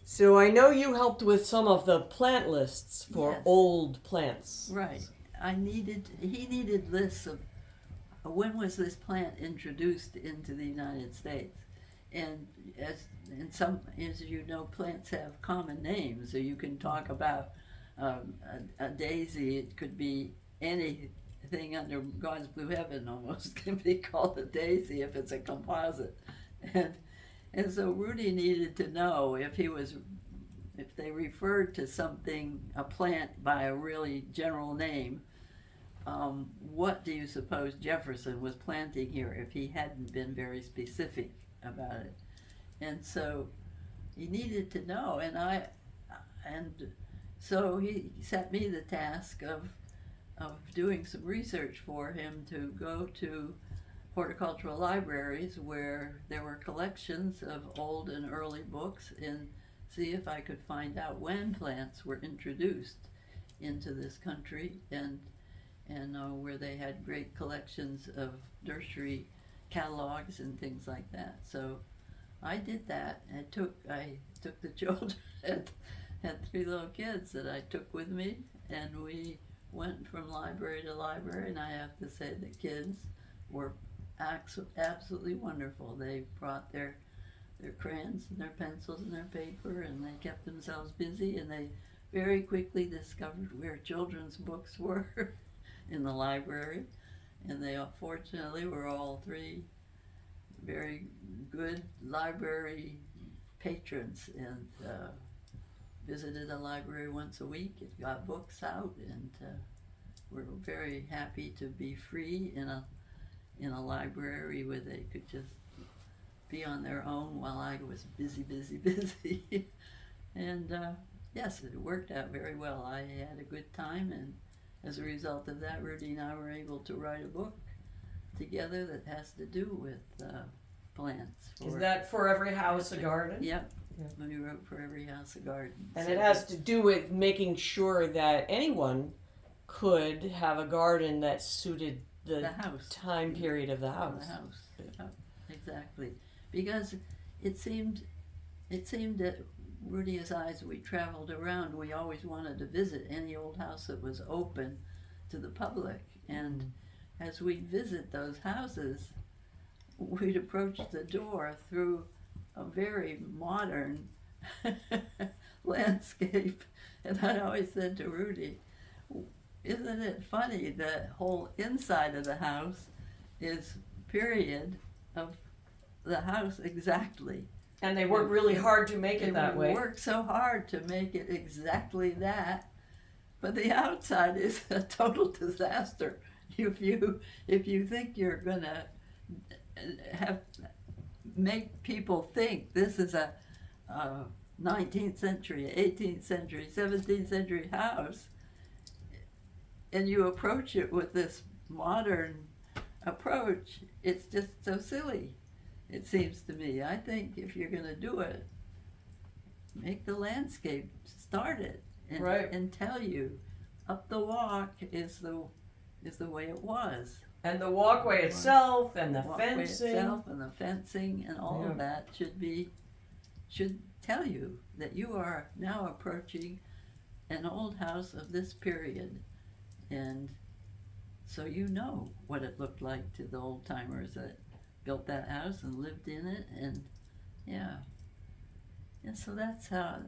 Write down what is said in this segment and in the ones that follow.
So I know you helped with some of the plant lists for Yes. old plants. Right. He needed lists of when was this plant introduced into the United States? And as you know, plants have common names, so you can talk about a daisy. It could be anything under God's blue heaven almost can be called a daisy if it's a composite. And and so Rudy needed to know if they referred to something, a plant, by a really general name. What do you suppose Jefferson was planting here if he hadn't been very specific about it? And so he needed to know, and so he set me the task of doing some research for him to go to horticultural libraries where there were collections of old and early books and see if I could find out when plants were introduced into this country and where they had great collections of nursery catalogs and things like that. So I did that. I took the children had three little kids that I took with me, and we went from library to library. And I have to say the kids were absolutely wonderful. They brought their crayons and their pencils and their paper, and they kept themselves busy, and they very quickly discovered where children's books were in the library. And they fortunately were all three very good library patrons and visited a library once a week and got books out, and were very happy to be free in a library where they could just be on their own while I was busy. And yes, it worked out very well. I had a good time, and as a result of that, Rudy and I were able to write a book together that has to do with plants. Is that For Every House a Garden? Yep. Yeah. We wrote For Every House a Garden. And it has to do with making sure that anyone could have a garden that suited the house. time period of the house. The house. Yep. Exactly. Because it seemed that Rudy and I, as we traveled around, we always wanted to visit any old house that was open to the public. And as we visit those houses, we'd approach the door through a very modern landscape. And I always said to Rudy, isn't it funny that whole inside of the house is period of the house exactly. And they work really hard to make it that way. They work so hard to make it exactly that, but the outside is a total disaster. If you think you're gonna make people think this is a 19th century, 18th century, 17th century house, and you approach it with this modern approach, it's just so silly. It seems to me. I think if you're going to do it, make the landscape, start it, and, right. And tell you, up the walk is the way it was. And the walkway itself, and the fencing, and all of that should tell you that you are now approaching an old house of this period, and so you know what it looked like to the old timers that built that house and lived in it, and so that's how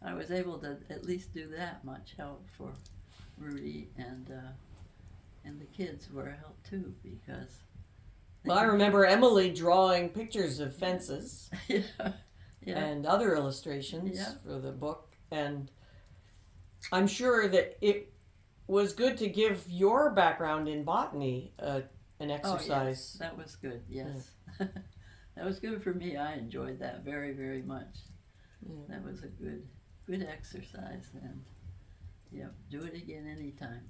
I was able to at least do that much help for Rudy, and the kids were a help too, because I remember Emily drawing pictures of fences yeah. and other illustrations for the book, and I'm sure that it was good to give your background in botany an exercise. Oh, yes. That was good, yes. Yeah. That was good for me. I enjoyed that very, very much. Yeah. That was a good exercise, and do it again anytime.